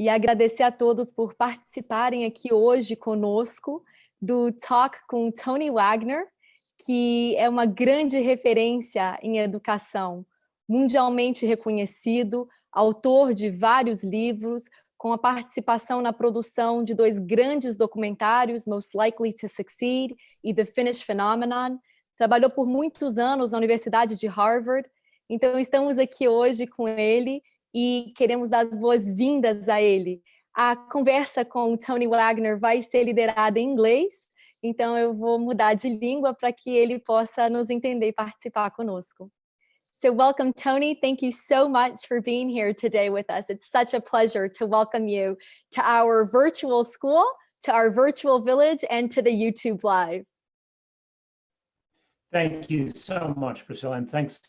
e agradecer a todos por participarem aqui hoje conosco do Talk com Tony Wagner, que é uma grande referência em educação, mundialmente reconhecido, autor de vários livros, com a participação na produção de 2 grandes documentários, Most Likely to Succeed e The Finnish Phenomenon. Trabalhou por muitos anos na Universidade de Harvard. Então, estamos aqui hoje com ele e queremos dar as boas-vindas a ele. A conversa com o Tony Wagner vai ser liderada em inglês, então eu vou mudar de língua para que ele possa nos entender e participar conosco. So welcome, Tony. Thank you so much for being here today with us. It's such a pleasure to welcome you to our virtual school, to our virtual village, and to the YouTube Live. Thank you so much, Priscilla, and thanks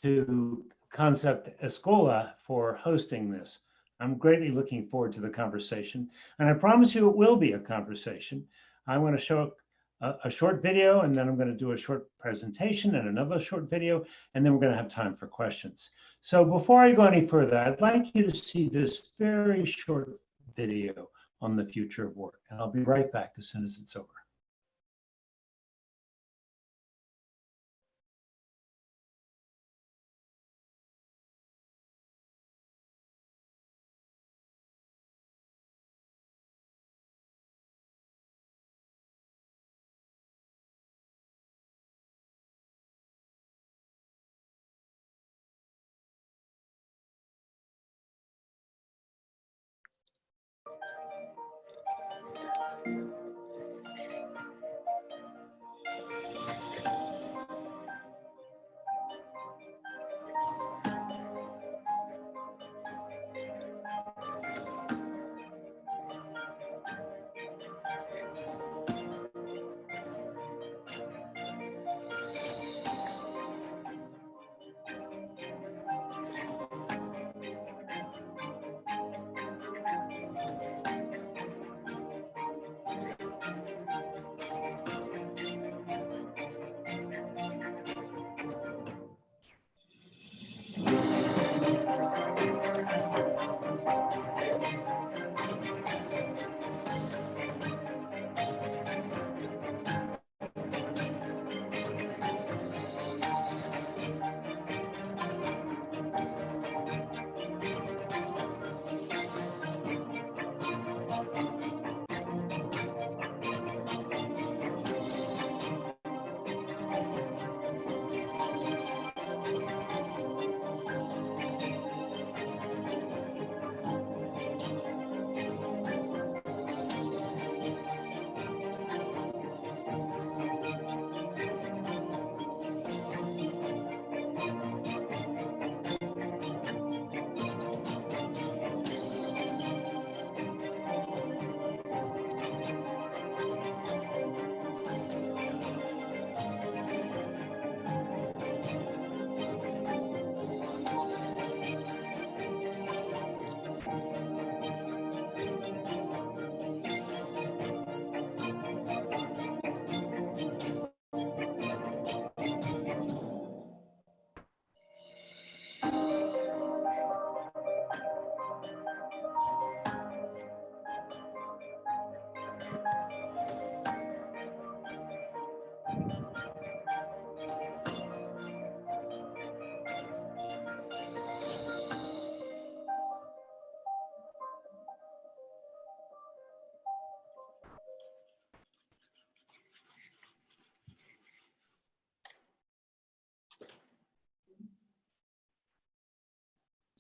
to Concept Escola for hosting this. I'm greatly looking forward to the conversation, and I promise you it will be a conversation. I want to show a short video, and then I'm going to do a short presentation and another short video, and then we're going to have time for questions. So before I go any further, I'd like you to see this very short video on the future of work, and I'll be right back as soon as it's over.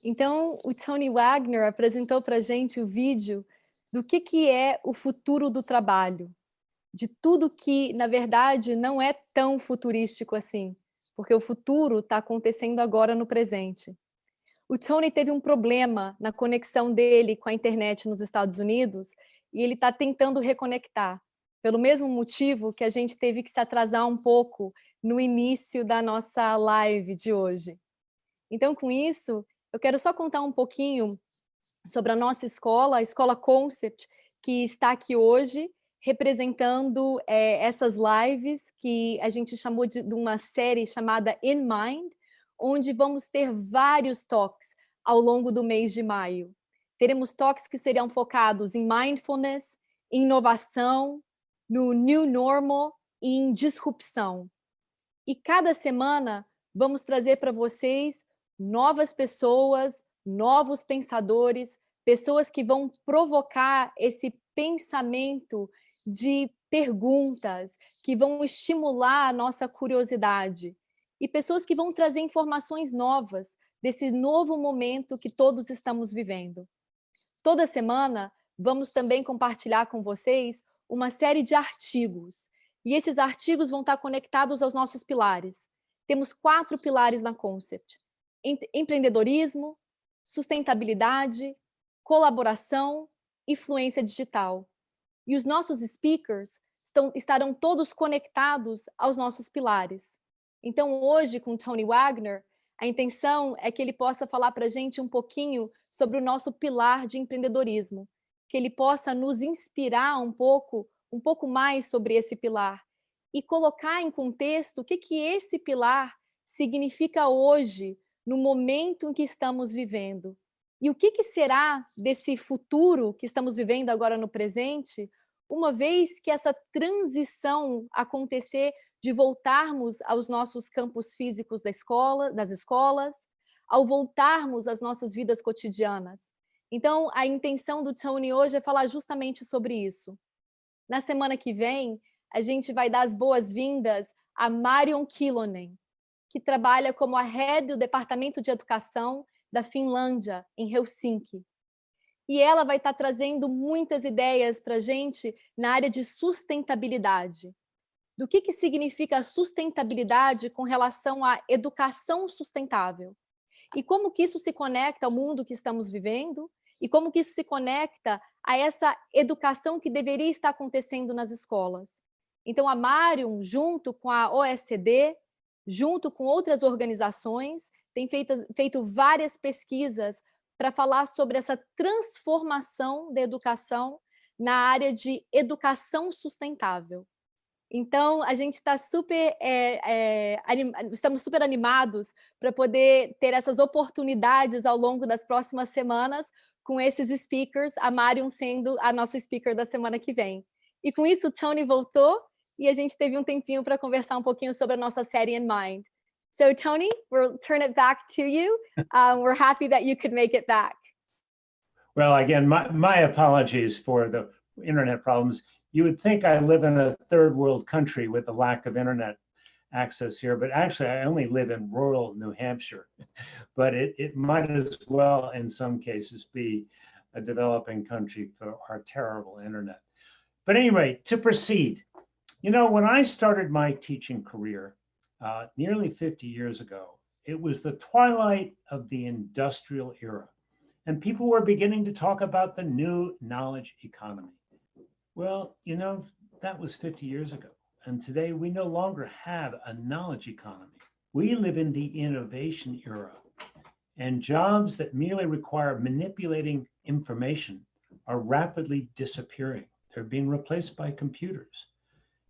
Então, o Tony Wagner apresentou para a gente o vídeo do que é o futuro do trabalho, de tudo que, na verdade, não é tão futurístico assim, porque o futuro está acontecendo agora no presente. O Tony teve um problema na conexão dele com a internet nos Estados Unidos e ele está tentando reconectar, pelo mesmo motivo que a gente teve que se atrasar um pouco no início da nossa live de hoje. Então, com isso, eu quero só contar um pouquinho sobre a nossa escola, a Escola Concept, que está aqui hoje, representando essas lives que a gente chamou de uma série chamada in.MIND, onde vamos ter vários talks ao longo do mês de maio. Teremos talks que serão focados em Mindfulness, em inovação, no New Normal e em disrupção. E cada semana vamos trazer para vocês novas pessoas, novos pensadores, pessoas que vão provocar esse pensamento de perguntas, que vão estimular a nossa curiosidade. E pessoas que vão trazer informações novas desse novo momento que todos estamos vivendo. Toda semana, vamos também compartilhar com vocês uma série de artigos. E esses artigos vão estar conectados aos nossos pilares. Temos 4 pilares na Concept: empreendedorismo, sustentabilidade, colaboração e fluência digital. E os nossos speakers estarão todos conectados aos nossos pilares. Então, hoje, com Tony Wagner, a intenção é que ele possa falar para a gente um pouquinho sobre o nosso pilar de empreendedorismo, que ele possa nos inspirar um pouco mais sobre esse pilar e colocar em contexto o que esse pilar significa hoje, no momento em que estamos vivendo. E o que será desse futuro que estamos vivendo agora no presente, uma vez que essa transição acontecer de voltarmos aos nossos campos físicos das escolas, ao voltarmos às nossas vidas cotidianas. Então, a intenção do Tony hoje é falar justamente sobre isso. Na semana que vem, a gente vai dar as boas-vindas a Marion Kilonen, que trabalha como a head do Departamento de Educação da Finlândia, em Helsinki. E ela vai estar trazendo muitas ideias para a gente na área de sustentabilidade. Do que significa a sustentabilidade com relação à educação sustentável. E como que isso se conecta ao mundo que estamos vivendo e como que isso se conecta a essa educação que deveria estar acontecendo nas escolas. Então, a Marion, junto com a OECD, junto com outras organizações, tem feito várias pesquisas para falar sobre essa transformação da educação na área de educação sustentável. Então, a gente está estamos super animados para poder ter essas oportunidades ao longo das próximas semanas com esses speakers, a Marion sendo a nossa speaker da semana que vem. E com isso, o Tony voltou e a gente teve um tempinho para conversar um pouquinho sobre a nossa série In.MIND. So, Tony, we'll turn it back to you. We're happy that you could make it back. Well, again, my apologies for the internet problems. You would think I live in a third world country with a lack of internet access here, but actually I only live in rural New Hampshire. But it might as well, in some cases, be a developing country for our terrible internet. But anyway, to proceed, you know, when I started my teaching career nearly 50 years ago, it was the twilight of the industrial era, and people were beginning to talk about the new knowledge economy. Well, you know, that was 50 years ago. And today we no longer have a knowledge economy. We live in the innovation era. And jobs that merely require manipulating information are rapidly disappearing. They're being replaced by computers.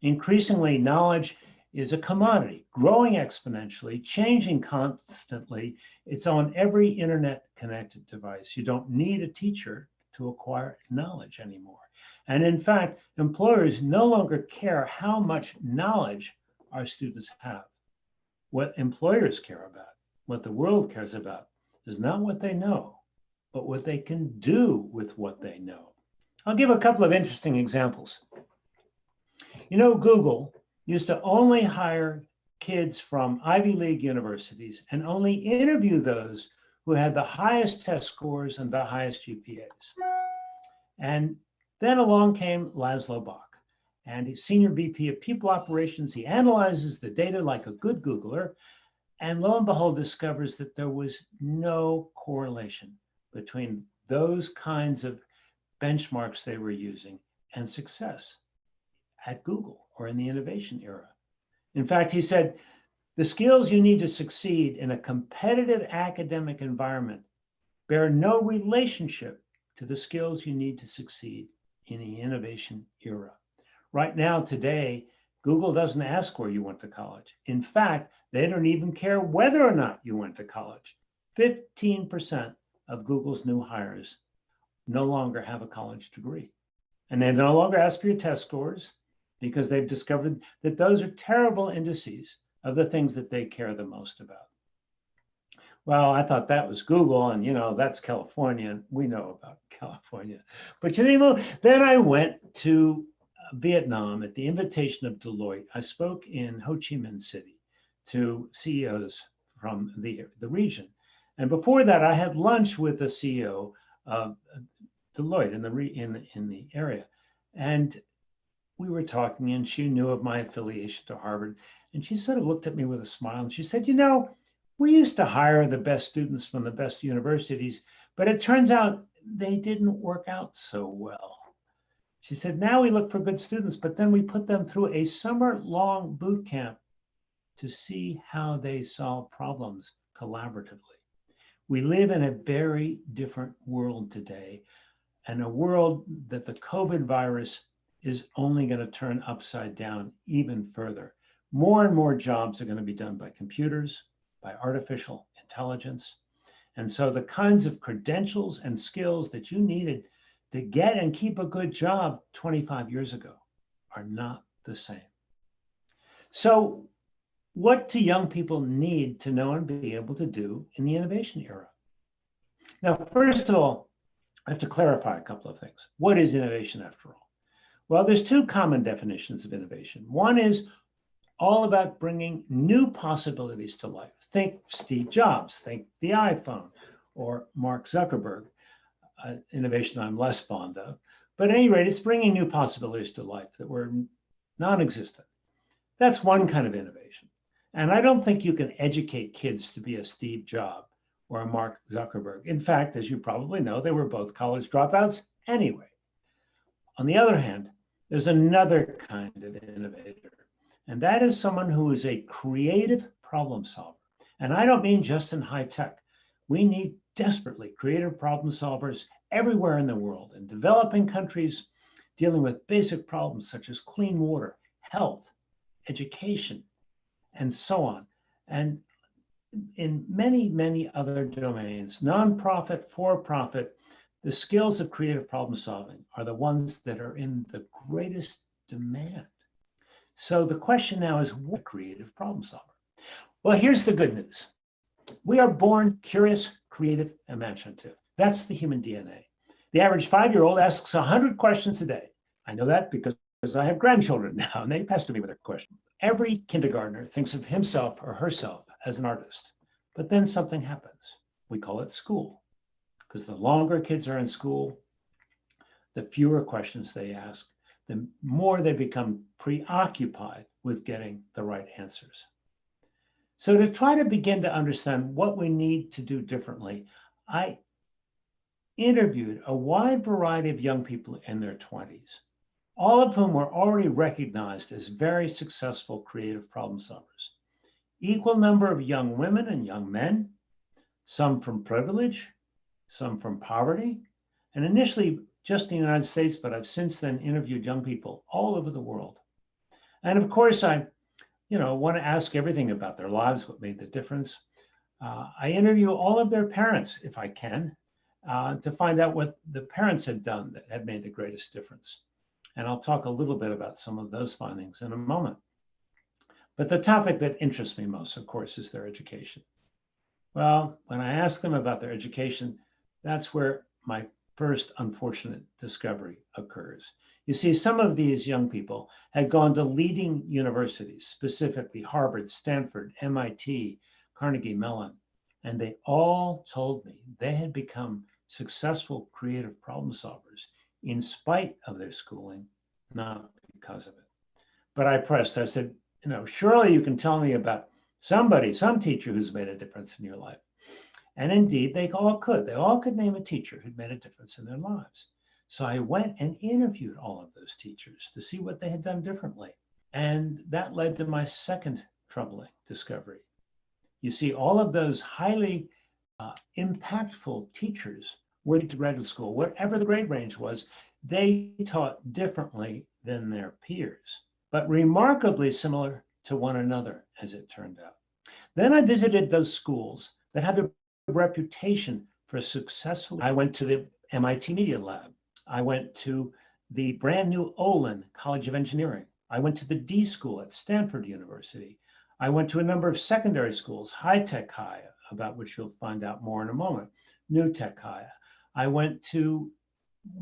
Increasingly, knowledge is a commodity, growing exponentially, changing constantly. It's on every internet-connected device. You don't need a teacher to acquire knowledge anymore. And in fact, employers no longer care how much knowledge our students have. What employers care about, what the world cares about, is not what they know, but what they can do with what they know. I'll give a couple of interesting examples. You know, Google used to only hire kids from Ivy League universities and only interview those who had the highest test scores and the highest GPAs. And then along came Laszlo Bock, and he's Senior VP of People Operations. He analyzes the data like a good Googler, and lo and behold, discovers that there was no correlation between those kinds of benchmarks they were using and success at Google or in the innovation era. In fact, he said, the skills you need to succeed in a competitive academic environment bear no relationship to the skills you need to succeed in the innovation era. Right now, today, Google doesn't ask where you went to college. In fact, they don't even care whether or not you went to college. 15% of Google's new hires no longer have a college degree. And they no longer ask for your test scores because they've discovered that those are terrible indices of the things that they care the most about. Well, I thought that was Google, and that's California, and we know about California. But then I went to Vietnam at the invitation of Deloitte. I spoke in Ho Chi Minh City to CEOs from the region. And before that, I had lunch with the CEO of Deloitte in the area. And we were talking, and she knew of my affiliation to Harvard. And she sort of looked at me with a smile, and she said, we used to hire the best students from the best universities, but it turns out they didn't work out so well. She said, now we look for good students, but then we put them through a summer-long boot camp to see how they solve problems collaboratively. We live in a very different world today, and a world that the COVID virus is only going to turn upside down even further. More and more jobs are going to be done by computers, by artificial intelligence. And so the kinds of credentials and skills that you needed to get and keep a good job 25 years ago are not the same. So what do young people need to know and be able to do in the innovation era? Now, first of all, I have to clarify a couple of things. What is innovation after all? Well, there's two common definitions of innovation. One is all about bringing new possibilities to life. Think Steve Jobs, think the iPhone, or Mark Zuckerberg, innovation I'm less fond of. But at any rate, it's bringing new possibilities to life that were non-existent. That's one kind of innovation. And I don't think you can educate kids to be a Steve Jobs or a Mark Zuckerberg. In fact, as you probably know, they were both college dropouts anyway. On the other hand, there's another kind of innovator, and that is someone who is a creative problem solver. And I don't mean just in high tech. We need desperately creative problem solvers everywhere in the world, in developing countries dealing with basic problems such as clean water, health, education, and so on. And in many, many other domains, nonprofit, for-profit, the skills of creative problem solving are the ones that are in the greatest demand. So the question now is, what a creative problem solver? Well, here's the good news. We are born curious, creative, imaginative. That's the human DNA. The average 5-year-old asks 100 questions a day. I know that because I have grandchildren now, and they pester me with a question. Every kindergartner thinks of himself or herself as an artist, but then something happens. We call it school, because the longer kids are in school, the fewer questions they ask, the more they become preoccupied with getting the right answers. So to try to begin to understand what we need to do differently, I interviewed a wide variety of young people in their 20s, all of whom were already recognized as very successful creative problem solvers. Equal number of young women and young men, some from privilege, some from poverty, and initially just in the United States, but I've since then interviewed young people all over the world. And of course, I want to ask everything about their lives, what made the difference. I interview all of their parents, if I can, to find out what the parents had done that had made the greatest difference. And I'll talk a little bit about some of those findings in a moment. But the topic that interests me most, of course, is their education. Well, when I ask them about their education, that's where my first unfortunate discovery occurs. You see, some of these young people had gone to leading universities, specifically Harvard, Stanford, MIT, Carnegie Mellon, and they all told me they had become successful creative problem solvers in spite of their schooling, not because of it. But I pressed, I said, surely you can tell me about some teacher who's made a difference in your life. And indeed, they all could. They all could name a teacher who'd made a difference in their lives. So I went and interviewed all of those teachers to see what they had done differently. And that led to my second troubling discovery. You see, all of those highly impactful teachers went to graduate school, whatever the grade range was, they taught differently than their peers, but remarkably similar to one another, as it turned out. Then I visited those schools that have a reputation for successful. I went to the MIT Media Lab. I went to the brand new Olin College of Engineering. I went to the D School at Stanford University. I went to a number of secondary schools, High Tech High, about which you'll find out more in a moment, New Tech High. I went to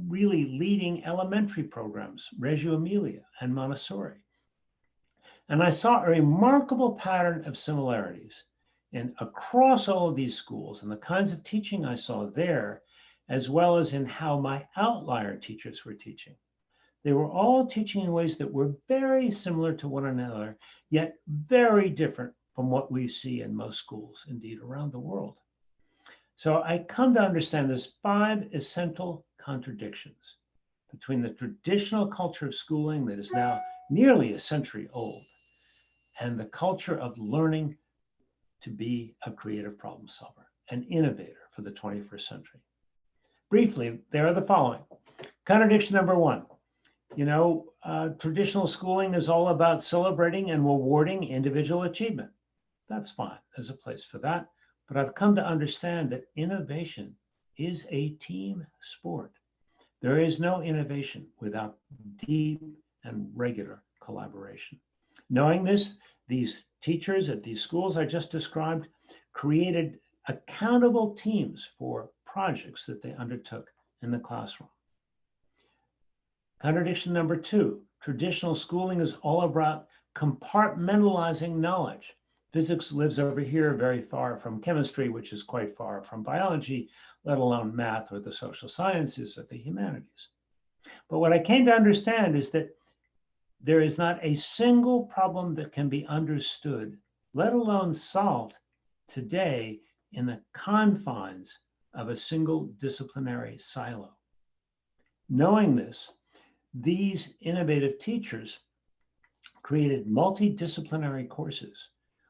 really leading elementary programs, Reggio Emilia and Montessori. And I saw a remarkable pattern of similarities across all of these schools and the kinds of teaching I saw there, as well as in how my outlier teachers were teaching. They were all teaching in ways that were very similar to one another, yet very different from what we see in most schools, indeed around the world. So I come to understand there's 5 essential contradictions between the traditional culture of schooling that is now nearly a century old and the culture of learning to be a creative problem solver, an innovator for the 21st century. Briefly, there are the following. Contradiction number 1. Traditional schooling is all about celebrating and rewarding individual achievement. That's fine. There's a place for that. But I've come to understand that innovation is a team sport. There is no innovation without deep and regular collaboration. Knowing this, these teachers at these schools I just described created accountable teams for projects that they undertook in the classroom. Contradiction number 2, traditional schooling is all about compartmentalizing knowledge. Physics lives over here very far from chemistry, which is quite far from biology, let alone math or the social sciences or the humanities. But what I came to understand is that there is not a single problem that can be understood, let alone solved today in the confines of a single disciplinary silo. Knowing this, these innovative teachers created multidisciplinary courses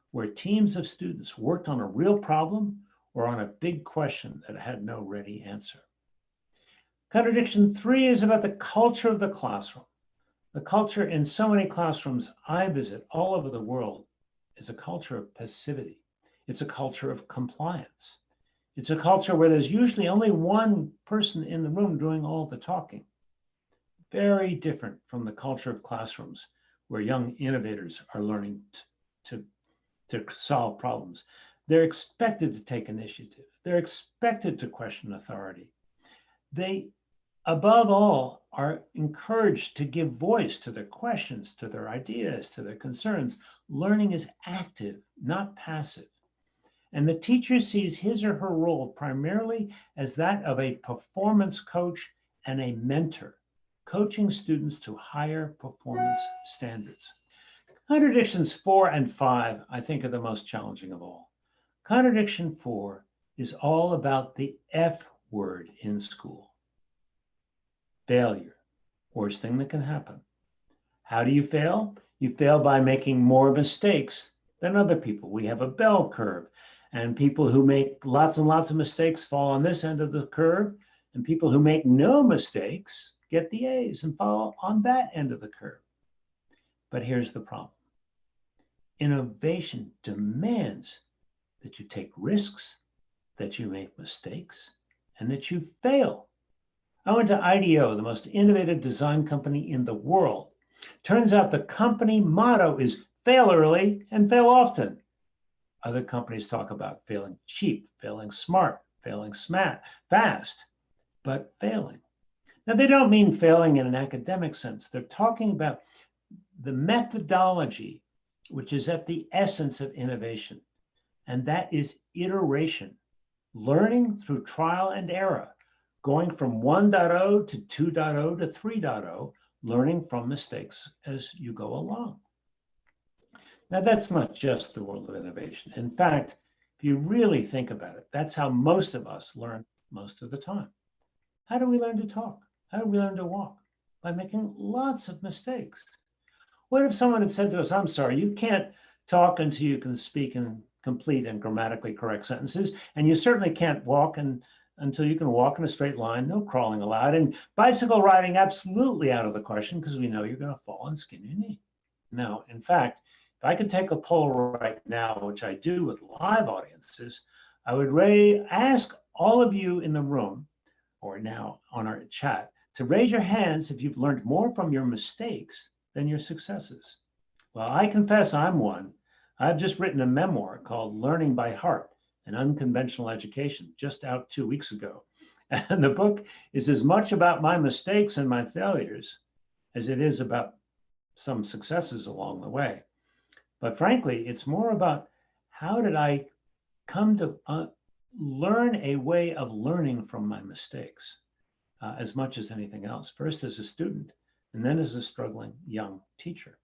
where teams of students worked on a real problem or on a big question that had no ready answer. Contradiction 3 is about the culture of the classroom. The culture in so many classrooms I visit all over the world is a culture of passivity. It's a culture of compliance. It's a culture where there's usually only one person in the room doing all the talking. Very different from the culture of classrooms where young innovators are learning to solve problems. They're expected to take initiative. They're expected to question authority. They, above all, are encouraged to give voice to their questions, to their ideas, to their concerns. Learning is active, not passive. And the teacher sees his or her role primarily as that of a performance coach and a mentor, coaching students to higher performance standards. Contradictions 4 and 5, I think, are the most challenging of all. Contradiction 4 is all about the F word in school. Failure, worst thing that can happen. How do you fail? You fail by making more mistakes than other people. We have a bell curve, and people who make lots and lots of mistakes fall on this end of the curve, and people who make no mistakes get the A's and fall on that end of the curve. But here's the problem. Innovation demands that you take risks, that you make mistakes, and that you fail. I went to IDEO, the most innovative design company in the world. Turns out the company motto is fail early and fail often. Other companies talk about failing cheap, failing smart, failing fast, but failing. Now, they don't mean failing in an academic sense. They're talking about the methodology, which is at the essence of innovation. And that is iteration, learning through trial and error, going from 1.0 to 2.0 to 3.0, learning from mistakes as you go along. Now, that's not just the world of innovation. In fact, if you really think about it, that's how most of us learn most of the time. How do we learn to talk? How do we learn to walk? By making lots of mistakes. What if someone had said to us, I'm sorry, you can't talk until you can speak in complete and grammatically correct sentences, and you certainly can't walk until you can walk in a straight line, no crawling allowed, and bicycle riding absolutely out of the question because we know you're going to fall and skin your knee. No, in fact, if I could take a poll right now, which I do with live audiences, I would ask all of you in the room or now on our chat, to raise your hands if you've learned more from your mistakes than your successes. Well, I confess I'm one. I've just written a memoir called Learning by Heart, an Unconventional Education, just out 2 weeks ago. And the book is as much about my mistakes and my failures as it is about some successes along the way. But frankly, it's more about how did I come to learn a way of learning from my mistakes as much as anything else, first as a student and then as a struggling young teacher.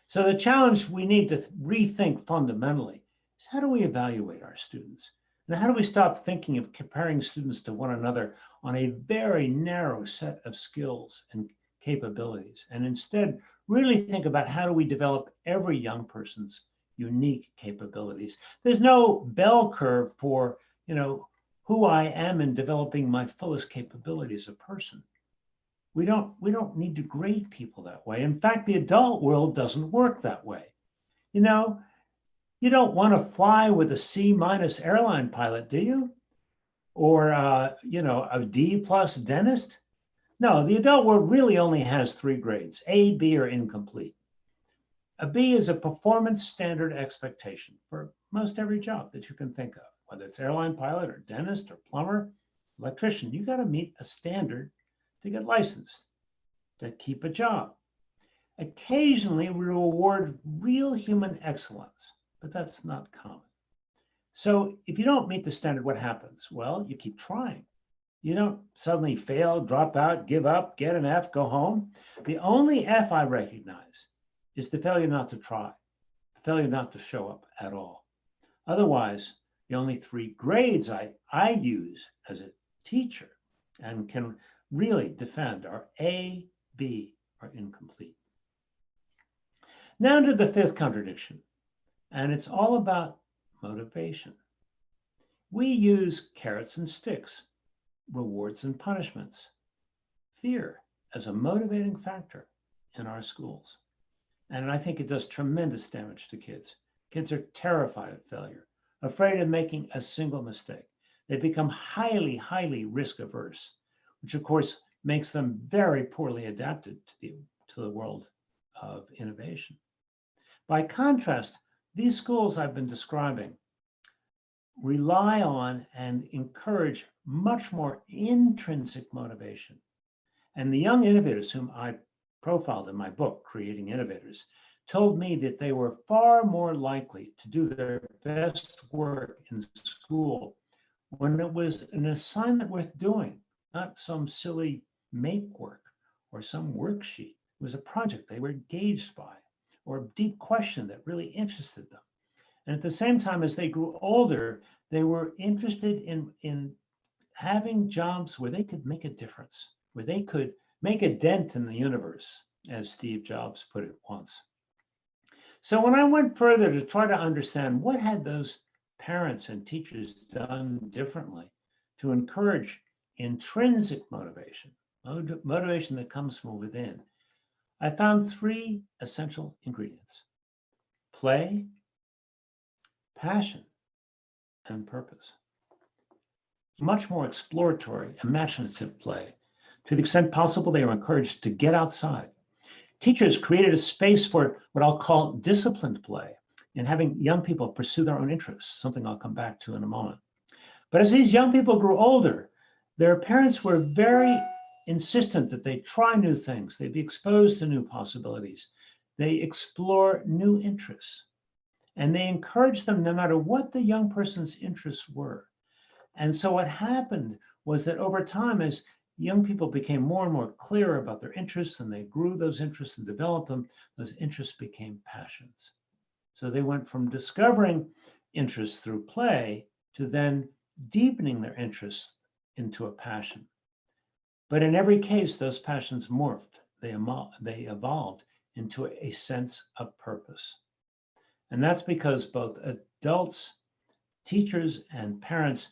So the challenge we need to rethink fundamentally is how do we evaluate our students? And how do we stop thinking of comparing students to one another on a very narrow set of skills and capabilities, and instead really think about how do we develop every young person's unique capabilities. There's no bell curve for, who I am in developing my fullest capability as a person. We don't need to grade people that way. In fact, the adult world doesn't work that way. You don't want to fly with a C- airline pilot, do you? Or, a D+ dentist? No, the adult world really only has 3 grades, A, B, or incomplete. A B is a performance standard expectation for most every job that you can think of, whether it's airline pilot or dentist or plumber, electrician. You got to meet a standard to get licensed, to keep a job. Occasionally, we reward real human excellence, but that's not common. So if you don't meet the standard, what happens? Well, you keep trying. You don't suddenly fail, drop out, give up, get an F, go home. The only F I recognize is the failure not to try, the failure not to show up at all. Otherwise, the only 3 grades I use as a teacher and can really defend are A, B, or incomplete. Now to the 5th contradiction, and it's all about motivation. We use carrots and sticks, rewards and punishments, fear as a motivating factor in our schools. And I think it does tremendous damage to kids. Kids are terrified of failure, afraid of making a single mistake. They become highly, highly risk averse, which of course makes them very poorly adapted to the world of innovation. By contrast, these schools I've been describing rely on and encourage much more intrinsic motivation. And the young innovators whom I profiled in my book, Creating Innovators, told me that they were far more likely to do their best work in school when it was an assignment worth doing, not some silly make work or some worksheet. It was a project they were engaged by or a deep question that really interested them. And at the same time, as they grew older, they were interested in having jobs where they could make a difference, where they could make a dent in the universe, as Steve Jobs put it once. So when I went further to try to understand what had those parents and teachers done differently to encourage intrinsic motivation, motivation that comes from within, I found 3 essential ingredients: play, passion, and purpose. Much more exploratory, imaginative play. To the extent possible, they were encouraged to get outside. Teachers created a space for what I'll call disciplined play and having young people pursue their own interests, something I'll come back to in a moment. But as these young people grew older, their parents were very insistent that they try new things, they be exposed to new possibilities, they explore new interests. And they encouraged them no matter what the young person's interests were. And so what happened was that over time, as young people became more and more clear about their interests and they grew those interests and developed them, those interests became passions. So they went from discovering interests through play to then deepening their interests into a passion. But in every case, those passions morphed, they evolved into a sense of purpose. And that's because both adults, teachers, and parents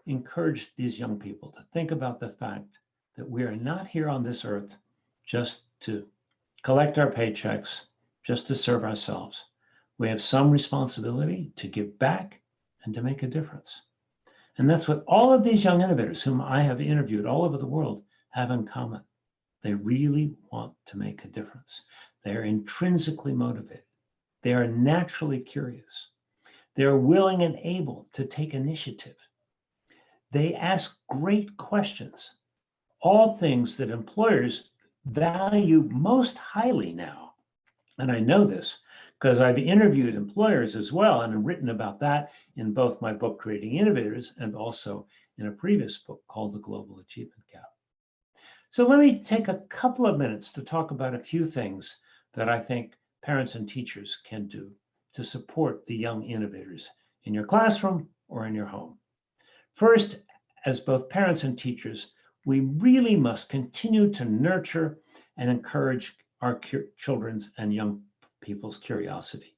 encouraged these young people to think about the fact that we are not here on this earth just to collect our paychecks, just to serve ourselves. We have some responsibility to give back and to make a difference. And that's what all of these young innovators whom I have interviewed all over the world have in common. They really want to make a difference. They're intrinsically motivated. They are naturally curious. They're willing and able to take initiative. They ask great questions, all things that employers value most highly now. And I know this because I've interviewed employers as well and have written about that in both my book, Creating Innovators, and also in a previous book called The Global Achievement Gap. So let me take a couple of minutes to talk about a few things that I think parents and teachers can do to support the young innovators in your classroom or in your home. First, as both parents and teachers, we really must continue to nurture and encourage our children's and young people's curiosity.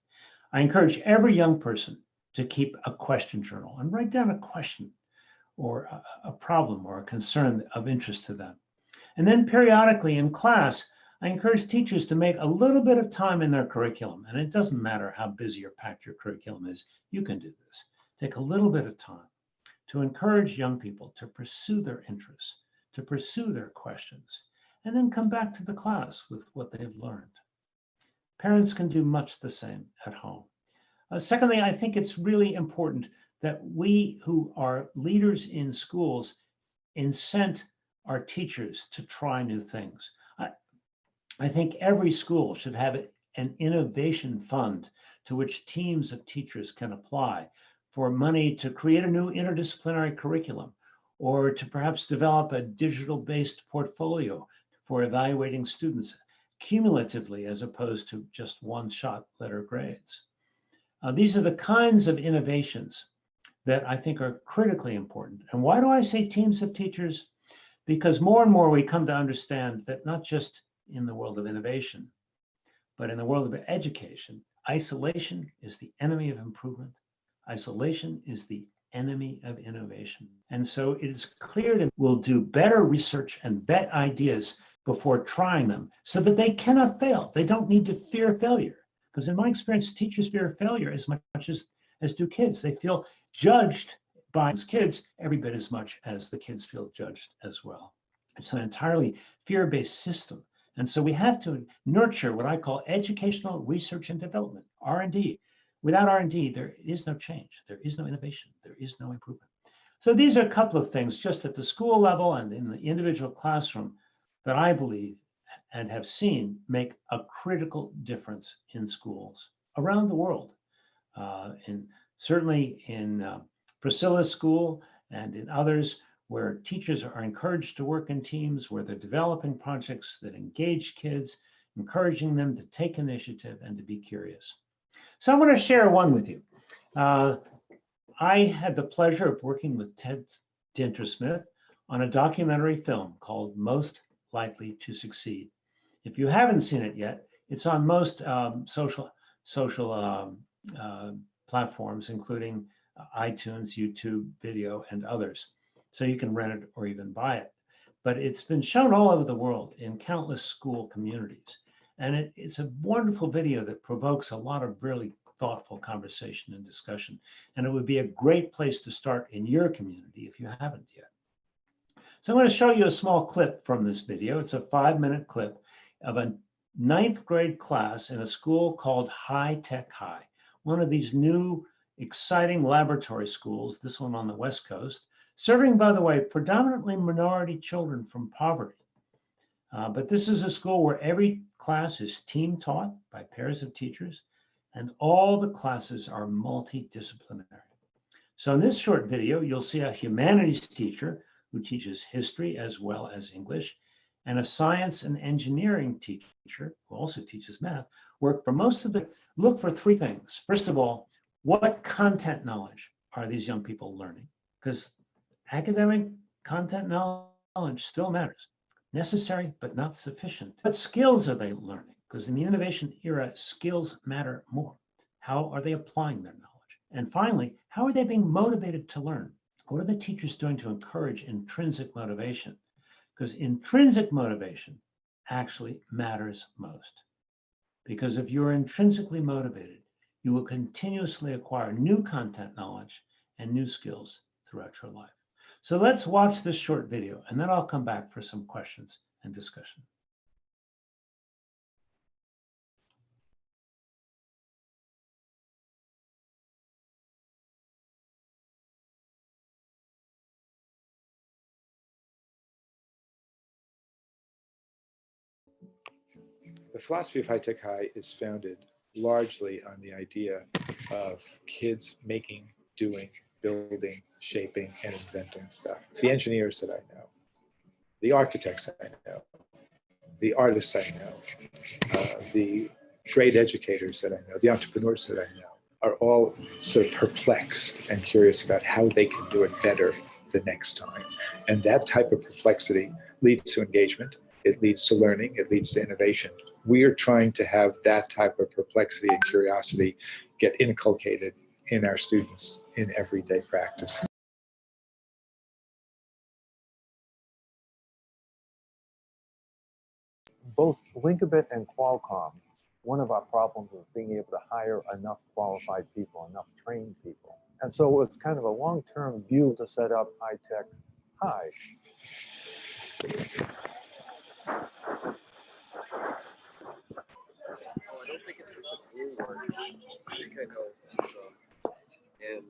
I encourage every young person to keep a question journal and write down a question or a problem or a concern of interest to them. And then periodically in class, I encourage teachers to make a little bit of time in their curriculum. And it doesn't matter how busy or packed your curriculum is, you can do this. Take a little bit of time to encourage young people to pursue their interests, to pursue their questions, and then come back to the class with what they've learned. Parents can do much the same at home. Secondly, I think it's really important that we who are leaders in schools incent our teachers to try new things. I think every school should have an innovation fund to which teams of teachers can apply for money to create a new interdisciplinary curriculum, or to perhaps develop a digital-based portfolio for evaluating students cumulatively as opposed to just one-shot letter grades. These are the kinds of innovations that I think are critically important. And why do I say teams of teachers? Because more and more we come to understand that not just in the world of innovation, but in the world of education, isolation is the enemy of improvement. Isolation is the enemy of innovation. And so it is clear that we'll do better research and vet ideas before trying them so that they cannot fail. They don't need to fear failure. Because in my experience, teachers fear failure as much as do kids. They feel judged by kids every bit as much as the kids feel judged as well. It's an entirely fear-based system. And so we have to nurture what I call educational research and development, R&D. Without R&D, there is no change. There is no innovation. There is no improvement. So these are a couple of things just at the school level and in the individual classroom that I believe and have seen make a critical difference in schools around the world. Certainly in Priscilla's school and in others where teachers are encouraged to work in teams, where they're developing projects that engage kids, encouraging them to take initiative and to be curious. So I want to share one with you. I had the pleasure of working with Ted Dintersmith on a documentary film called Most Likely to Succeed. If you haven't seen it yet, it's on most social platforms, including iTunes, YouTube Video, and others. So you can rent it or even buy it. But it's been shown all over the world in countless school communities. And it's a wonderful video that provokes a lot of really thoughtful conversation and discussion. And it would be a great place to start in your community if you haven't yet. So I'm going to show you a small clip from this video. It's a 5-minute clip of a 9th grade class in a school called High Tech High, one of these new exciting laboratory schools, this one on the West Coast, serving, by the way, predominantly minority children from poverty. But this is a school where every class is team taught by pairs of teachers, and all the classes are multidisciplinary. So in this short video, you'll see a humanities teacher who teaches history as well as English, and a science and engineering teacher who also teaches math, look for 3 things. First of all, what content knowledge are these young people learning? Because academic content knowledge still matters. Necessary, but not sufficient. What skills are they learning? Because in the innovation era, skills matter more. How are they applying their knowledge? And finally, how are they being motivated to learn? What are the teachers doing to encourage intrinsic motivation? Because intrinsic motivation actually matters most. Because if you're intrinsically motivated, you will continuously acquire new content knowledge and new skills throughout your life. So let's watch this short video, and then I'll come back for some questions and discussion. The philosophy of High Tech High is founded largely on the idea of kids making, doing, building, shaping, and inventing stuff. The engineers that I know, the architects I know, the artists I know, the great educators that I know, the entrepreneurs that I know, are all sort of perplexed and curious about how they can do it better the next time. And that type of perplexity leads to engagement. It leads to learning. It leads to innovation. We are trying to have that type of perplexity and curiosity get inculcated in our students in everyday practice. Both Linkabit and Qualcomm, one of our problems was being able to hire enough qualified people, enough trained people. And so it's kind of a long-term view to set up High Tech High. I don't think it's like the blue one. I think I know. And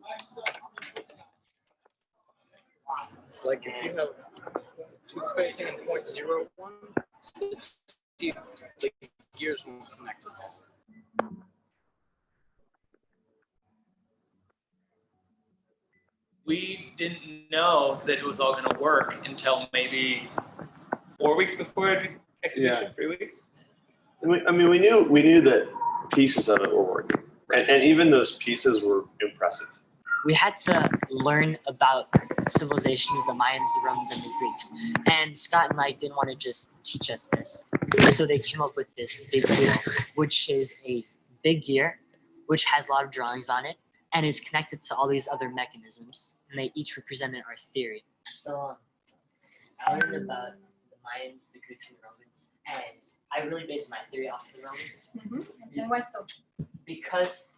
like if you have two spacing and 0.01, the gears won't connect. We didn't know that it was all going to work until maybe 4 weeks before the exhibition, Yeah. 3 weeks. I mean, we knew that pieces of it were working, and even those pieces were impressive. We had to learn about civilizations, the Mayans, the Romans, and the Greeks. And Scott and Mike didn't want to just teach us this. So they came up with this big wheel, which is a big gear, which has a lot of drawings on it, and is connected to all these other mechanisms. And they each represented our theory. So I learned about the Mayans, the Greeks, and the Romans. And I really based my theory off of the Romans. Mm-hmm. And why so? Because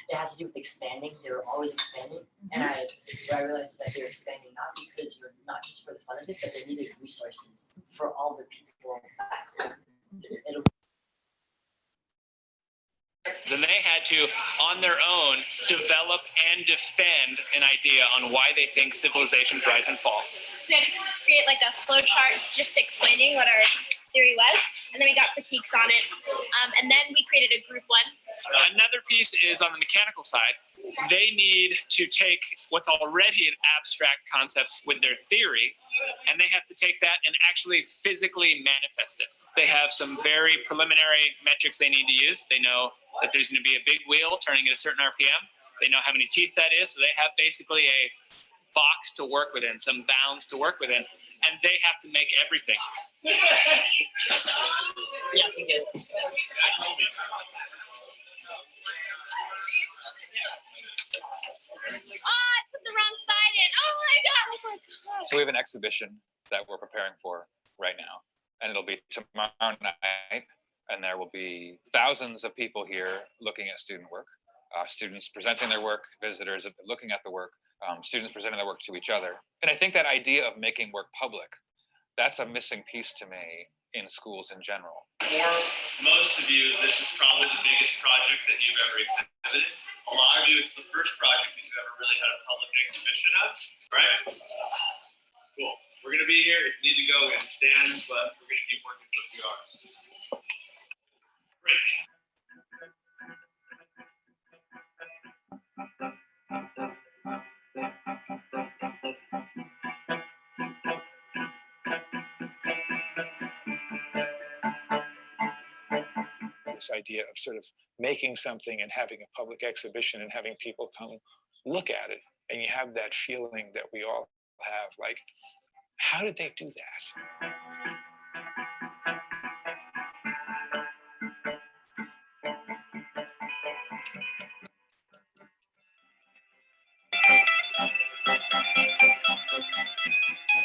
it has to do with expanding. They were always expanding. And I realized that they were expanding not just for the fun of it, but they needed resources for all the people back home. Then they had to, on their own, develop and defend an idea on why they think civilizations rise and fall. So we had to create like a flow chart just explaining what our theory was, and then we got critiques on it, and then we created a group one. Another piece is on the mechanical side. They need to take what's already an abstract concept with their theory, and they have to take that and actually physically manifest it. They have some very preliminary metrics they need to use. They know that there's going to be a big wheel turning at a certain RPM. They know how many teeth that is, so they have basically a box to work within, some bounds to work within, and they have to make everything. Yeah, I can get it. Oh, I put the wrong side in. Oh my god. So we have an exhibition that we're preparing for right now, and it'll be tomorrow night, and there will be thousands of people here looking at student work, students presenting their work, visitors looking at the work, students presenting their work to each other. And I think that idea of making work public, that's a missing piece to me in schools in general. For most of you, this is probably the biggest project that you've ever exhibited. A lot of you, it's the first project that you've ever really had a public exhibition of, right? Cool. We're going to be here. If you need to go, we understand, but we're going to keep working with you are. Great. This idea of sort of making something and having a public exhibition and having people come look at it, and you have that feeling that we all have, like, how did they do that?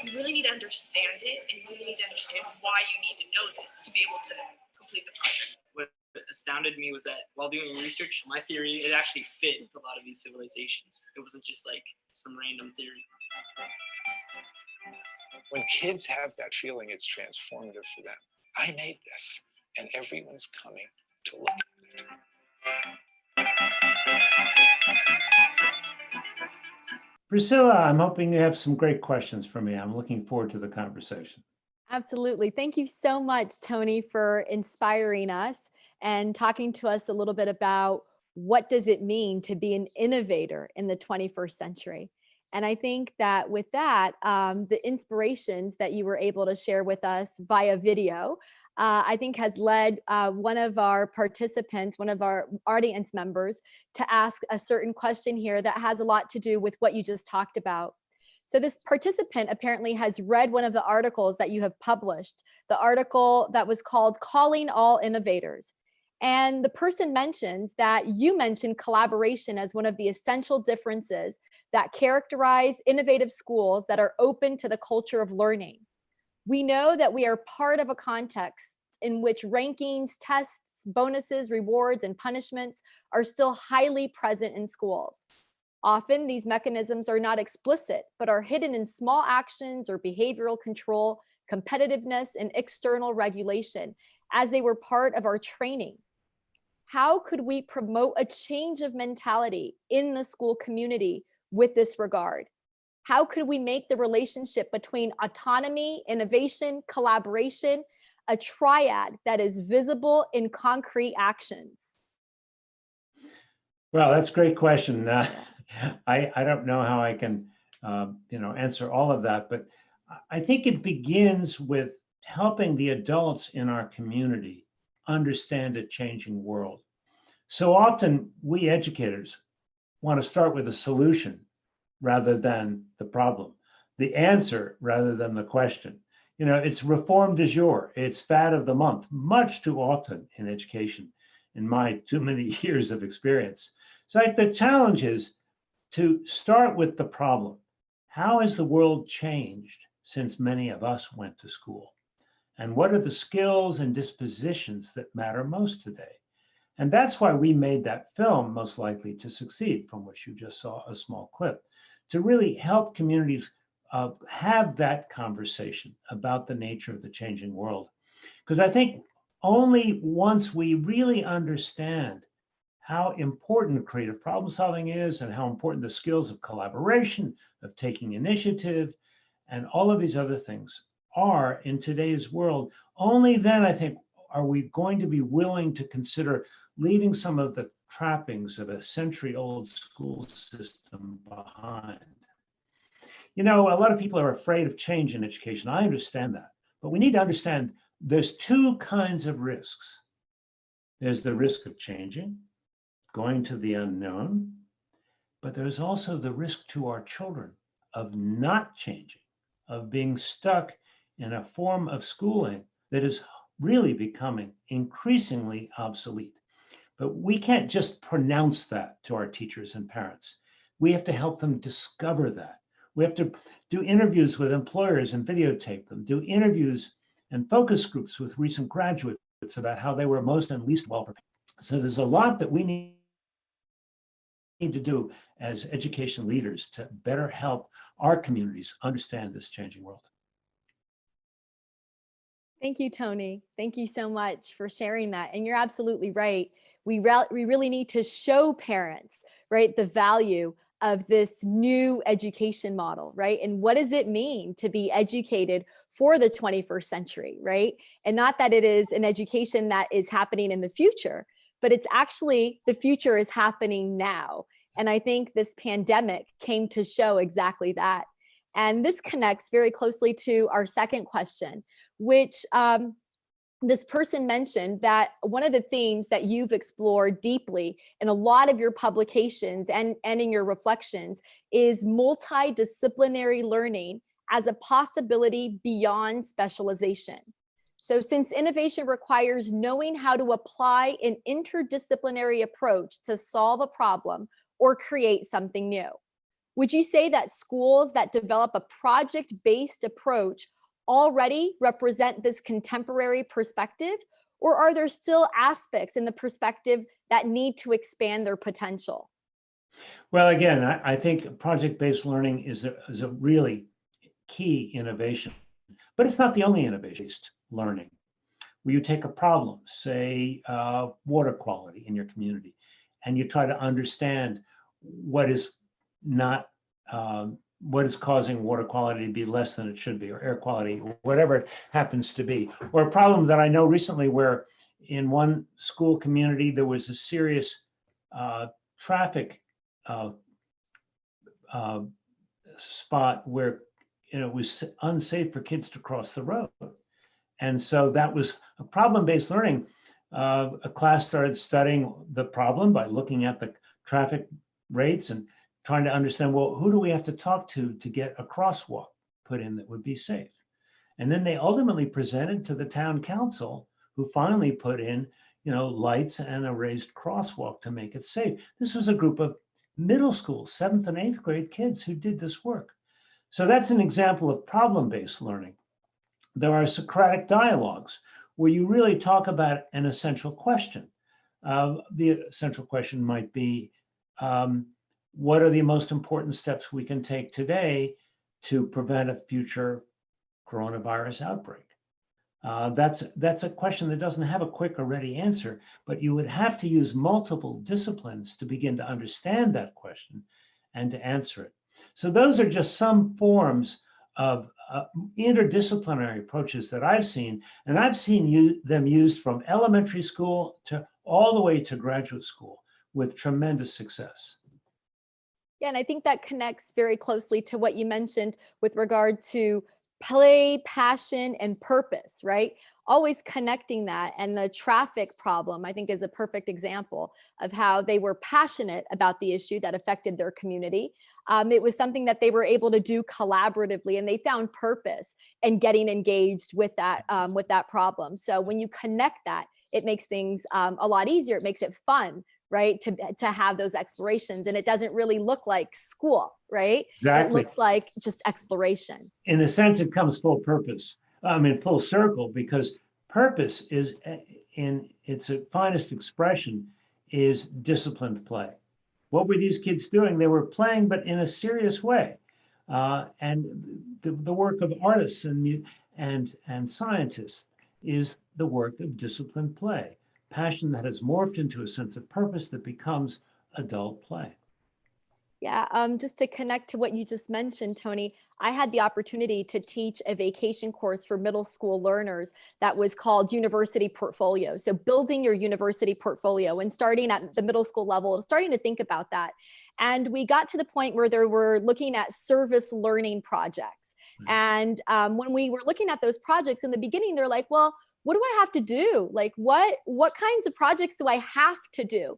You really need to understand it, and you really need to understand why you need to know this to be able to complete the project. With astounded me was that while doing research, my theory, it actually fit with a lot of these civilizations. It wasn't just like some random theory. When kids have that feeling, it's transformative for them. I made this, and everyone's coming to look at it. Priscilla, I'm hoping you have some great questions for me. I'm looking forward to the conversation. Absolutely. Thank you so much, Tony, for inspiring us and talking to us a little bit about what does it mean to be an innovator in the 21st century. And I think that with that, the inspirations that you were able to share with us via video, I think has led one of our participants, one of our audience members, to ask a certain question here that has a lot to do with what you just talked about. So this participant apparently has read one of the articles that you have published, the article that was called Calling All Innovators. And the person mentions that you mentioned collaboration as one of the essential differences that characterize innovative schools that are open to the culture of learning. We know that we are part of a context in which rankings, tests, bonuses, rewards, and punishments are still highly present in schools. Often these mechanisms are not explicit, but are hidden in small actions or behavioral control, competitiveness, and external regulation, as they were part of our training. How could we promote a change of mentality in the school community with this regard? How could we make the relationship between autonomy, innovation, collaboration, a triad that is visible in concrete actions? Well, that's a great question. I don't know how I can answer all of that, but I think it begins with helping the adults in our community understand a changing world. So often we educators want to start with a solution rather than the problem, the answer rather than the question. You know, it's reform du jour, it's fad of the month, much too often in education, in my too many years of experience. So the challenge is to start with the problem. How has the world changed since many of us went to school? And what are the skills and dispositions that matter most today? And that's why we made that film, Most Likely to Succeed, from which you just saw a small clip, to really help communities have that conversation about the nature of the changing world. Because I think only once we really understand how important creative problem solving is and how important the skills of collaboration, of taking initiative, and all of these other things are in today's world, only then I think are we going to be willing to consider leaving some of the trappings of a century-old school system behind. You know, a lot of people are afraid of change in education. I understand that, but we need to understand there's two kinds of risks. There's the risk of changing, going to the unknown, but there's also the risk to our children of not changing, of being stuck in a form of schooling that is really becoming increasingly obsolete. But we can't just pronounce that to our teachers and parents. We have to help them discover that. We have to do interviews with employers and videotape them, do interviews and focus groups with recent graduates about how they were most and least well prepared. So there's a lot that we need to do as education leaders to better help our communities understand this changing world. Thank you, Tony. Thank you so much for sharing that. And you're absolutely right. We really need to show parents, right, the value of this new education model, right? And what does it mean to be educated for the 21st century, right? And not that it is an education that is happening in the future, but it's actually the future is happening now. And I think this pandemic came to show exactly that. And this connects very closely to our second question, which this person mentioned that one of the themes that you've explored deeply in a lot of your publications and in your reflections is multidisciplinary learning as a possibility beyond specialization. So since innovation requires knowing how to apply an interdisciplinary approach to solve a problem or create something new, would you say that schools that develop a project-based approach already represent this contemporary perspective, Or are there still aspects in the perspective that need to expand their potential? Well, again, I think project-based learning is a really key innovation, but it's not the only innovation-based learning. Where you take a problem, say water quality in your community, and you try to understand what is not, what is causing water quality to be less than it should be, or air quality, or whatever it happens to be. Or a problem that I know recently where in one school community, there was a serious traffic spot where it was unsafe for kids to cross the road. And so that was a problem-based learning. A class started studying the problem by looking at the traffic rates and trying to understand, well, who do we have to talk to get a crosswalk put in that would be safe? And then they ultimately presented to the town council, who finally put in, lights and a raised crosswalk to make it safe. This was a group of middle school, 7th and 8th grade kids who did this work. So that's an example of problem-based learning. There are Socratic dialogues where you really talk about an essential question. The essential question might be, what are the most important steps we can take today to prevent a future coronavirus outbreak? That's a question that doesn't have a quick or ready answer, but you would have to use multiple disciplines to begin to understand that question and to answer it. So those are just some forms of interdisciplinary approaches that I've seen, and I've seen them used from elementary school to all the way to graduate school with tremendous success. Yeah, and I think that connects very closely to what you mentioned with regard to play, passion, and purpose, right? Always connecting that. And the traffic problem, I think, is a perfect example of how they were passionate about the issue that affected their community. It was something that they were able to do collaboratively, and they found purpose in getting engaged with that problem. So when you connect that, it makes things a lot easier. It makes it fun, right? To have those explorations, and it doesn't really look like school, right? Exactly. It looks like just exploration. In a sense, it comes full purpose. Full circle, because purpose is, in its finest expression, is disciplined play. What were these kids doing? They were playing, but in a serious way. And the work of artists and scientists is the work of disciplined play. Passion that has morphed into a sense of purpose that becomes adult play. Yeah, just to connect to what you just mentioned, Tony, I had the opportunity to teach a vacation course for middle school learners that was called University Portfolio. So building your university portfolio, and starting at the middle school level, starting to think about that. And we got to the point where they were looking at service learning projects. And when we were looking at those projects in the beginning, they're like, well, what do I have to do? Like, what kinds of projects do I have to do?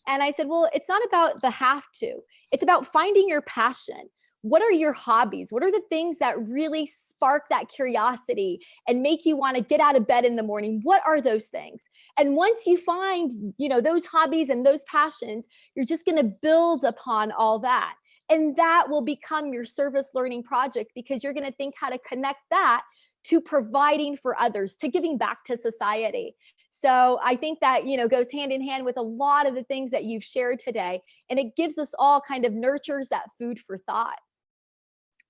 And I said, well, it's not about the have to. It's about finding your passion. What are your hobbies? What are the things that really spark that curiosity and make you want to get out of bed in the morning? What are those things? And once you find, those hobbies and those passions, you're just going to build upon all that. And that will become your service learning project, because you're going to think how to connect that to providing for others, to giving back to society. So I think that, goes hand in hand with a lot of the things that you've shared today. And it gives us all kind of nurtures that food for thought.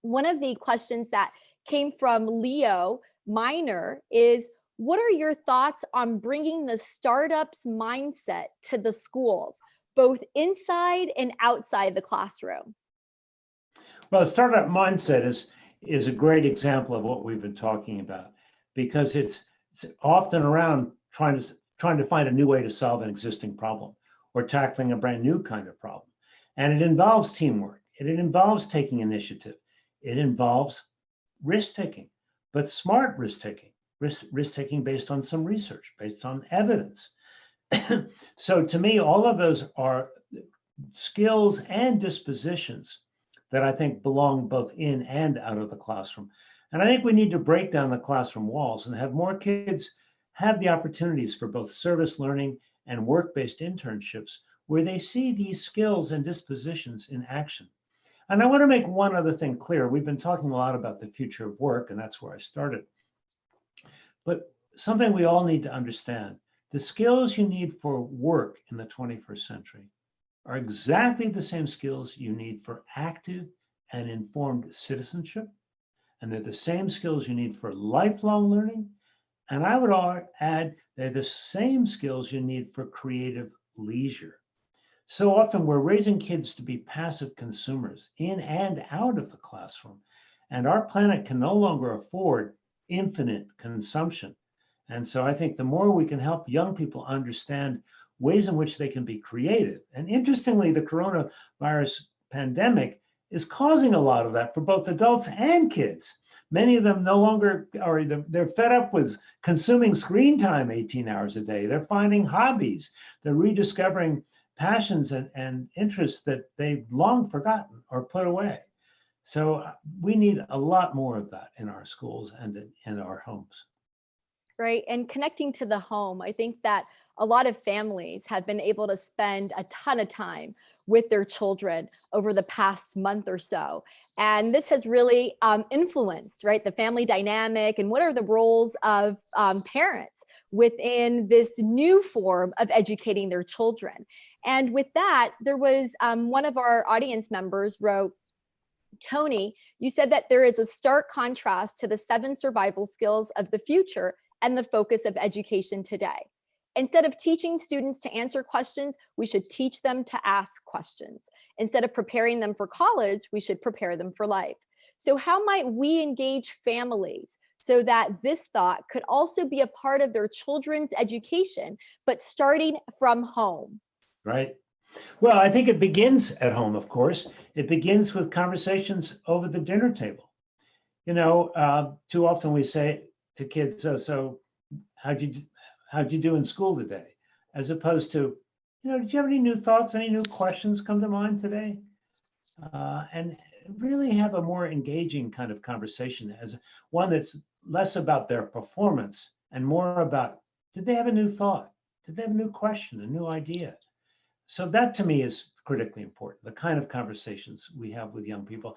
One of the questions that came from Leo Minor is, what are your thoughts on bringing the startups mindset to the schools, both inside and outside the classroom? Well, the startup mindset is a great example of what we've been talking about, because it's often around trying to find a new way to solve an existing problem, or tackling a brand new kind of problem. And it involves teamwork. It involves taking initiative. It involves risk-taking, but smart risk-taking, risk-taking based on some research, based on evidence. So to me, all of those are skills and dispositions that I think belong both in and out of the classroom. And I think we need to break down the classroom walls and have more kids have the opportunities for both service learning and work-based internships, where they see these skills and dispositions in action. And I want to make one other thing clear. We've been talking a lot about the future of work, and that's where I started. But something we all need to understand. The skills you need for work in the 21st century are exactly the same skills you need for active and informed citizenship. And they're the same skills you need for lifelong learning. And I would add, they're the same skills you need for creative leisure. So often we're raising kids to be passive consumers in and out of the classroom. And our planet can no longer afford infinite consumption. And so I think the more we can help young people understand ways in which they can be creative. And interestingly, the coronavirus pandemic is causing a lot of that for both adults and kids. Many of them no longer are, they're fed up with consuming screen time 18 hours a day. They're finding hobbies. They're rediscovering passions and interests that they've long forgotten or put away. So we need a lot more of that in our schools and in our homes. Right, and connecting to the home, I think that a lot of families have been able to spend a ton of time with their children over the past month or so. And this has really influenced, right, the family dynamic and what are the roles of parents within this new form of educating their children. And with that, there was one of our audience members wrote, Tony, you said that there is a stark contrast to the 7 survival skills of the future and the focus of education today. Instead of teaching students to answer questions, we should teach them to ask questions. Instead of preparing them for college, we should prepare them for life. So how might we engage families so that this thought could also be a part of their children's education, but starting from home? Right. Well, I think it begins at home, of course. It begins with conversations over the dinner table. You know, too often we say to kids, so how'd you do in school today? As opposed to, you know, did you have any new thoughts, any new questions come to mind today? And really have a more engaging kind of conversation, as one that's less about their performance and more about, did they have a new thought? Did they have a new question, a new idea? So that to me is critically important, the kind of conversations we have with young people.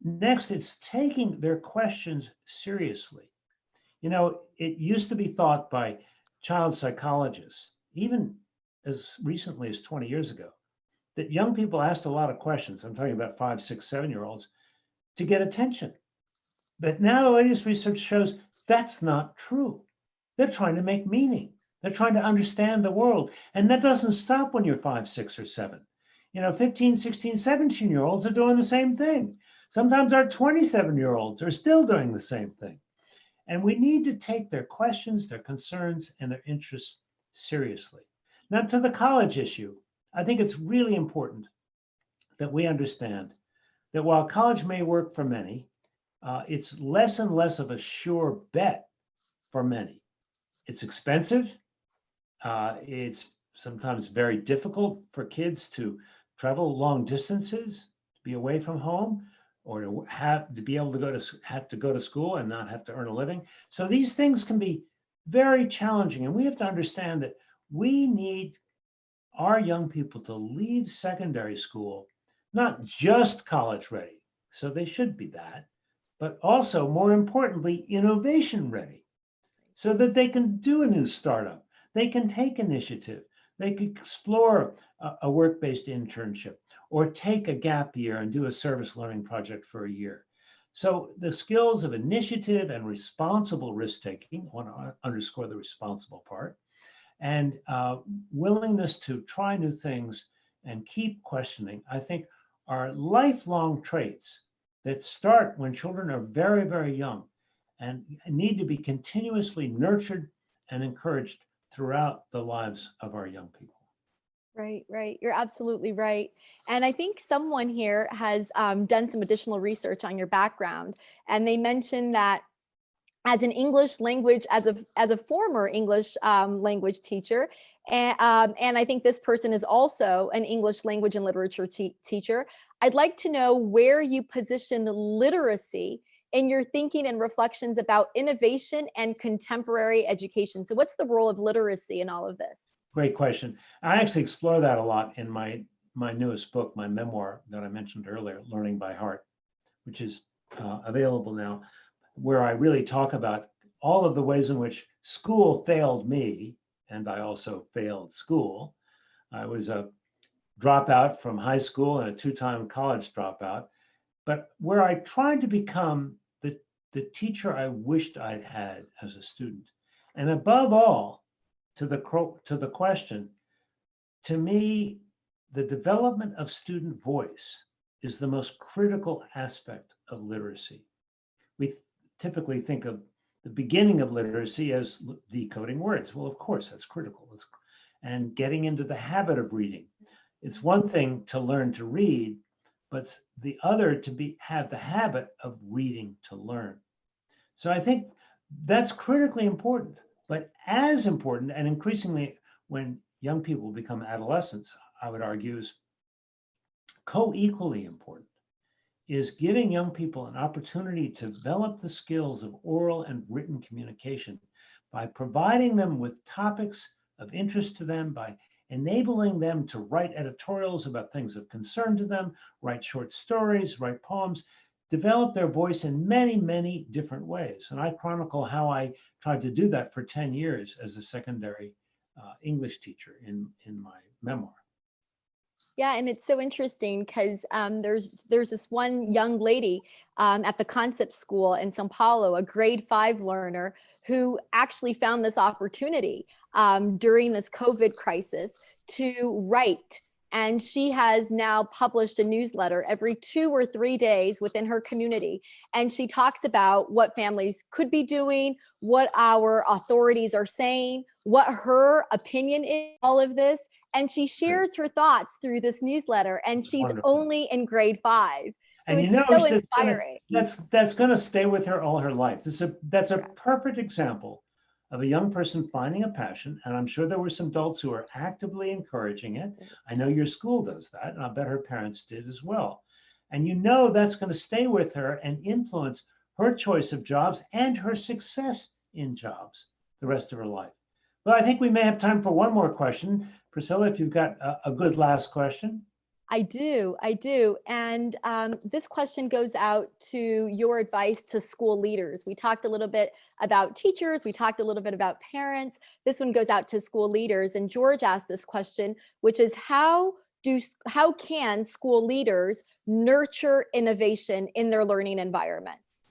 Next, it's taking their questions seriously. You know, it used to be thought by child psychologists, even as recently as 20 years ago, that young people asked a lot of questions. I'm talking about 5, 6, 7-year-olds to get attention. But now the latest research shows that's not true. They're trying to make meaning. They're trying to understand the world. And that doesn't stop when you're 5, 6, or 7. You know, 15, 16, 17-year-olds are doing the same thing. Sometimes our 27-year-olds are still doing the same thing. And we need to take their questions, their concerns, and their interests seriously. Now, to the college issue, I think it's really important that we understand that while college may work for many, it's less and less of a sure bet for many. It's expensive. It's sometimes very difficult for kids to travel long distances, to be away from home, or to be able to have to go to school and not have to earn a living. So these things can be very challenging, and we have to understand that we need our young people to leave secondary school not just college ready, so they should be that, but also, more importantly, innovation ready, so that they can do a new startup, they can take initiative, they can explore a work-based internship, or take a gap year and do a service learning project for a year. So the skills of initiative and responsible risk-taking, I want to underscore the responsible part, and willingness to try new things and keep questioning, I think are lifelong traits that start when children are very, very young and need to be continuously nurtured and encouraged throughout the lives of our young people. Right, right. You're absolutely right. And I think someone here has done some additional research on your background, and they mentioned that as an English language, as a former English language teacher, and I think this person is also an English language and literature teacher, I'd like to know where you position literacy in your thinking and reflections about innovation and contemporary education. So what's the role of literacy in all of this? Great question. I actually explore that a lot in my newest book, my memoir that I mentioned earlier, Learning by Heart, which is available now, where I really talk about all of the ways in which school failed me, and I also failed school. I was a dropout from high school and a two-time college dropout, but where I tried to become the teacher I wished I'd had as a student. And above all, to the question, to me, the development of student voice is the most critical aspect of literacy. We typically think of the beginning of literacy as decoding words. Well, of course, that's critical. And getting into the habit of reading. It's one thing to learn to read, but the other to have the habit of reading to learn. So I think that's critically important, but as important and increasingly when young people become adolescents, I would argue is co-equally important, is giving young people an opportunity to develop the skills of oral and written communication by providing them with topics of interest to them, by enabling them to write editorials about things of concern to them, write short stories, write poems, develop their voice in many, many different ways. And I chronicle how I tried to do that for 10 years as a secondary English teacher in my memoir. Yeah, and it's so interesting because there's this one young lady at the Concept School in Sao Paulo, a grade 5 learner, who actually found this opportunity during this COVID crisis to write. And she has now published a newsletter every 2 or 3 days within her community. And she talks about what families could be doing, what our authorities are saying, what her opinion is, all of this. And she shares her thoughts through this newsletter, and she's Wonderful. only in grade 5. So and it's so inspiring. That's going to stay with her all her life. That's a perfect example of a young person finding a passion. And I'm sure there were some adults who are actively encouraging it. I know your school does that, and I bet her parents did as well. And you know that's going to stay with her and influence her choice of jobs and her success in jobs the rest of her life. Well, I think we may have time for one more question. Priscilla, if you've got a good last question. I do. And this question goes out to your advice to school leaders. We talked a little bit about teachers. We talked a little bit about parents. This one goes out to school leaders. And George asked this question, which is how can school leaders nurture innovation in their learning environments?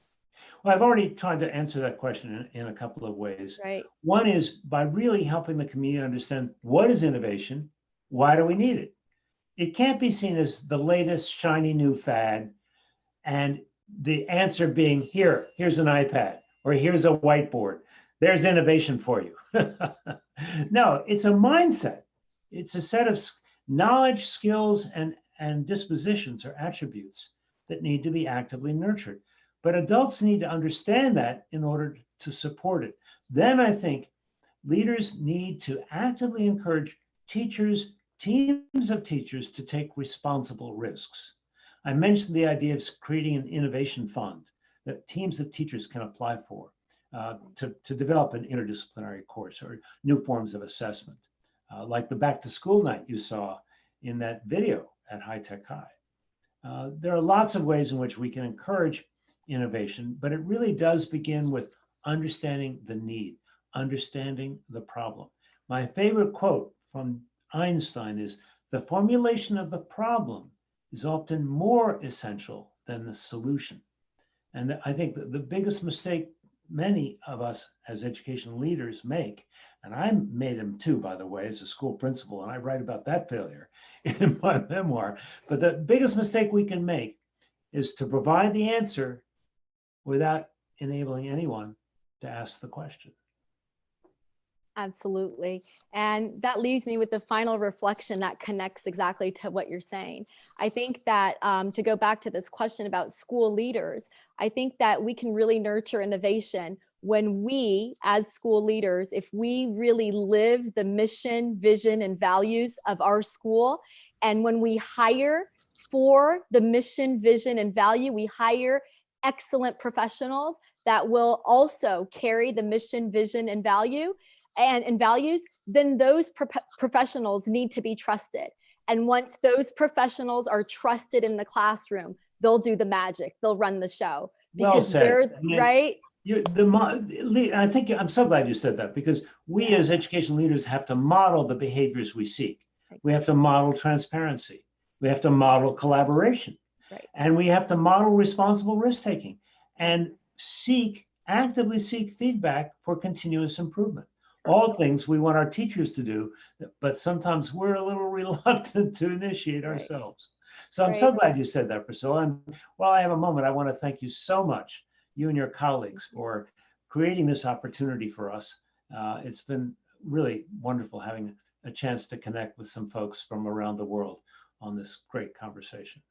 Well, I've already tried to answer that question in a couple of ways. Right. One is by really helping the community understand what is innovation, why do we need it? It can't be seen as the latest shiny new fad and the answer being here's an iPad or here's a whiteboard. There's innovation for you. No, it's a mindset. It's a set of knowledge, skills, and dispositions or attributes that need to be actively nurtured. But adults need to understand that in order to support it. Then I think leaders need to actively encourage teachers, teams of teachers to take responsible risks. I mentioned the idea of creating an innovation fund that teams of teachers can apply for to develop an interdisciplinary course or new forms of assessment, like the back to school night you saw in that video at High Tech High. There are lots of ways in which we can encourage innovation, but it really does begin with understanding the need, understanding the problem. My favorite quote from Einstein is, "The formulation of the problem is often more essential than the solution." And I think that the biggest mistake many of us as education leaders make, and I made them too, by the way, as a school principal, and I write about that failure in my memoir, but the biggest mistake we can make is to provide the answer without enabling anyone to ask the question. Absolutely. And that leaves me with the final reflection that connects exactly to what you're saying. I think that to go back to this question about school leaders, I think that we can really nurture innovation when we, as school leaders, if we really live the mission, vision, and values of our school, and when we hire for the mission, vision, and value, we hire excellent professionals that will also carry the mission, vision, and value and values, then those professionals need to be trusted. And once those professionals are trusted in the classroom, they'll do the magic, they'll run the show. Because well said. right? I think I'm so glad you said that, because we as education leaders have to model the behaviors we seek. We have to model transparency. We have to model collaboration. Right. And we have to model responsible risk-taking and actively seek feedback for continuous improvement. All things we want our teachers to do, but sometimes we're a little reluctant to initiate ourselves. So I'm so glad you said that, Priscilla. And while I have a moment, I want to thank you so much, you and your colleagues, for creating this opportunity for us. It's been really wonderful having a chance to connect with some folks from around the world on this great conversation.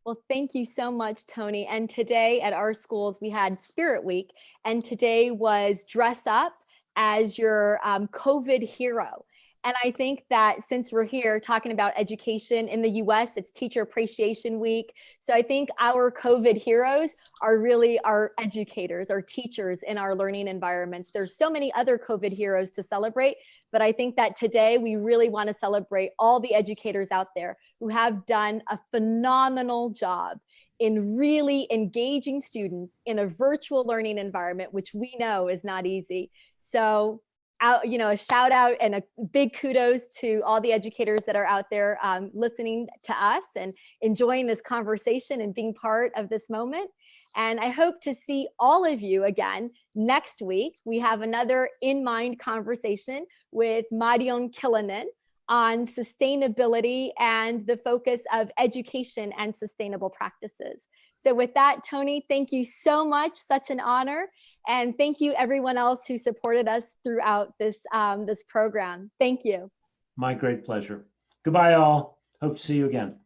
Well, thank you so much, Tony. And today at our schools, we had Spirit Week, and today was Dress Up as your COVID hero. And I think that since we're here talking about education in the US, it's Teacher Appreciation Week. So I think our COVID heroes are really our educators, our teachers in our learning environments. There's so many other COVID heroes to celebrate, but I think that today we really want to celebrate all the educators out there who have done a phenomenal job in really engaging students in a virtual learning environment, which we know is not easy. So a shout out and a big kudos to all the educators that are out there listening to us and enjoying this conversation and being part of this moment. And I hope to see all of you again next week. We have another In Mind conversation with Marion Killanen on sustainability and the focus of education and sustainable practices. So with that, Tony, thank you so much. Such an honor. And thank you everyone else who supported us throughout this, this program. Thank you. My great pleasure. Goodbye, all. Hope to see you again.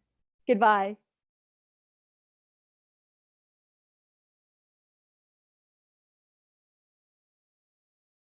Goodbye.